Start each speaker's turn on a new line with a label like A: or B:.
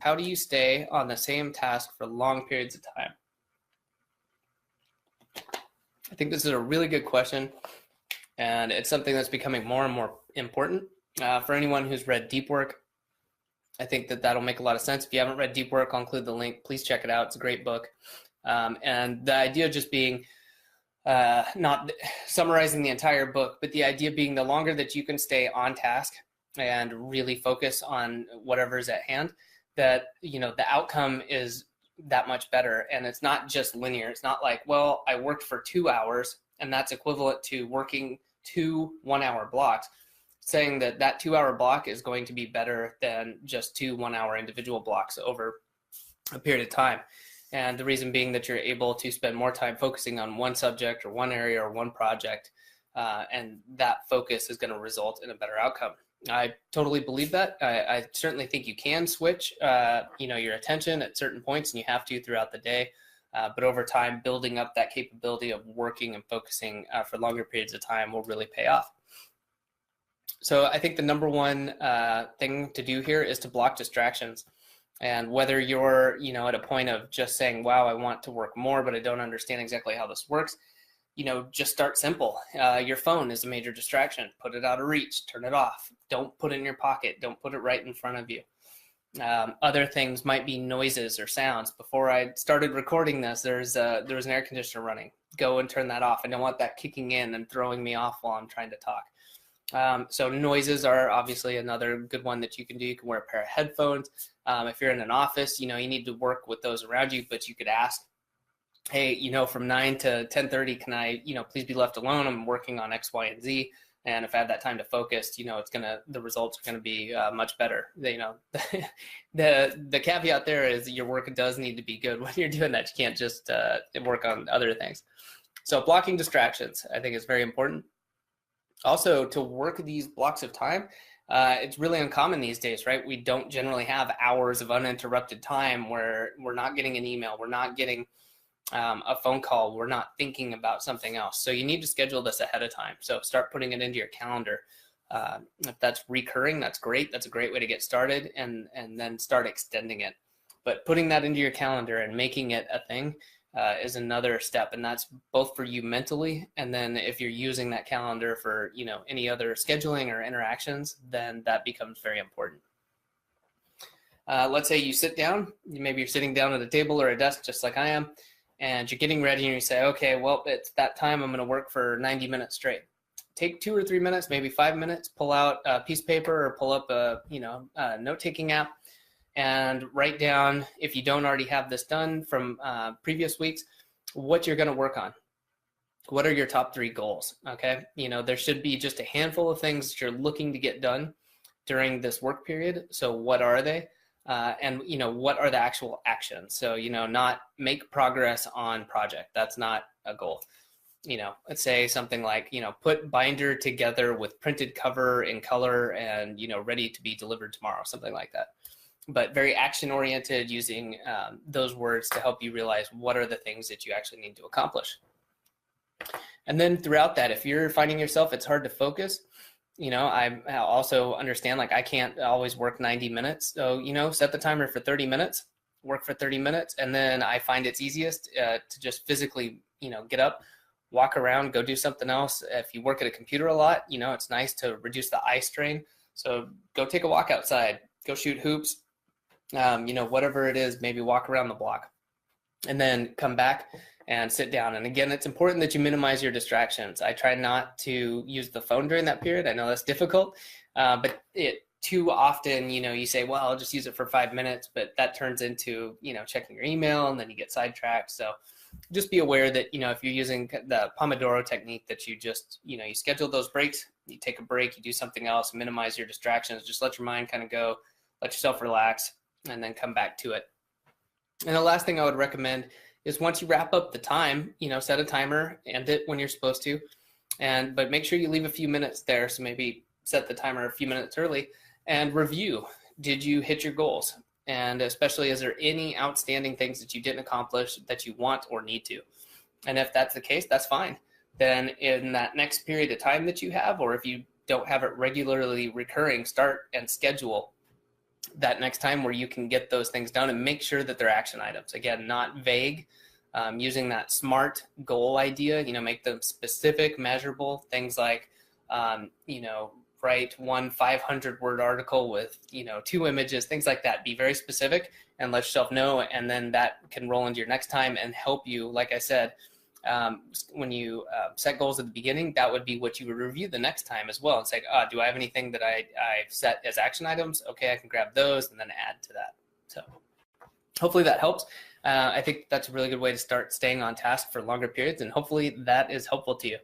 A: how do you stay on the same task for long periods of time? I think this is a really good question, and it's something that's becoming more and more important. For anyone who's read Deep Work, I think that that'll make a lot of sense. If you haven't read Deep Work, I'll include the link. Please check it out. It's a great book. And the idea just being, not summarizing the entire book, but the idea being the longer that you can stay on task and really focus on whatever's at hand, that, you know, the outcome is that much better. And it's not just linear. It's not like, well, I worked for 2 hours and that's equivalent to working 2 1-hour blocks. Saying that that 2-hour block is going to be better than just 2 1-hour individual blocks over a period of time. And the reason being that you're able to spend more time focusing on one subject or one area or one project, and that focus is going to result in a better outcome. I totally believe that. I certainly think you can switch, your attention at certain points, and you have to throughout the day. But over time, building up that capability of working and focusing for longer periods of time will really pay off. So I think the number one thing to do here is to block distractions. And whether you're, at a point of just saying, wow, I want to work more, but I don't understand exactly how this works, just start simple. Your phone is a major distraction. Put it out of reach, turn it off. Don't put it in your pocket. Don't put it right in front of you. Other things might be noises or sounds. Before I started recording this, there was an air conditioner running. Go and turn that off. I don't want that kicking in and throwing me off while I'm trying to talk. So noises are obviously another good one that you can do. You can wear a pair of headphones. If you're in an office, you need to work with those around you, but you could ask, hey, from 9 to 10:30, can I, please be left alone? I'm working on X, Y, and Z. And if I have that time to focus, the results are going to be much better. The caveat there is your work does need to be good when you're doing that. You can't just work on other things. So blocking distractions, I think, is very important. Also, to work these blocks of time, it's really uncommon these days, right? We don't generally have hours of uninterrupted time where we're not getting an email, we're not getting a phone call, we're not thinking about something else. So you need to schedule this ahead of time. So start putting it into your calendar. If that's recurring, that's great. That's a great way to get started, and then start extending it. But putting that into your calendar and making it a thing is another step, and that's both for you mentally, and then if you're using that calendar for any other scheduling or interactions, then that becomes very important. Let's say you sit down, maybe you're sitting down at a table or a desk just like I am, and you're getting ready and you say, okay, well, it's that time, I'm going to work for 90 minutes straight. Take 2 or 3 minutes, maybe 5 minutes, pull out a piece of paper or pull up a note-taking app, and write down, if you don't already have this done from previous weeks, what you're going to work on. What are your top 3 goals? Okay, there should be just a handful of things that you're looking to get done during this work period. So what are they? And what are the actual actions? So not make progress on project. That's not a goal. Let's say something like put binder together with printed cover in color and ready to be delivered tomorrow, something like that. But very action oriented, using those words to help you realize what are the things that you actually need to accomplish. And then throughout that, if you're finding yourself it's hard to focus, I also understand, like, I can't always work 90 minutes. So, set the timer for 30 minutes, work for 30 minutes. And then I find it's easiest to just physically, get up, walk around, go do something else. If you work at a computer a lot, it's nice to reduce the eye strain. So go take a walk outside, go shoot hoops, whatever it is, maybe walk around the block, and then come back and sit down. And again, it's important that you minimize your distractions. I try not to use the phone during that period. I know that's difficult, but too often, you say, well, I'll just use it for 5 minutes, but that turns into, checking your email, and then you get sidetracked. So just be aware that, if you're using the Pomodoro technique, that you just, you schedule those breaks, you take a break, you do something else, minimize your distractions, just let your mind kind of go, let yourself relax, and then come back to it. And the last thing I would recommend is, once you wrap up the time, set a timer, end it when you're supposed to, but make sure you leave a few minutes there. So maybe set the timer a few minutes early and review. Did you hit your goals? And especially, is there any outstanding things that you didn't accomplish that you want or need to? And if that's the case, that's fine. Then in that next period of time that you have, or if you don't have it regularly recurring, start and schedule that next time where you can get those things done, and make sure that they're action items. Again, not vague, using that SMART goal idea, make them specific, measurable, things like, write one 500-word article with, 2 images, things like that. Be very specific and let yourself know, and then that can roll into your next time and help you. Like I said, when you set goals at the beginning, that would be what you would review the next time as well and say, do I have anything that I've set as action items? Okay, I can grab those and then add to that. So hopefully that helps. I think that's a really good way to start staying on task for longer periods, and hopefully that is helpful to you.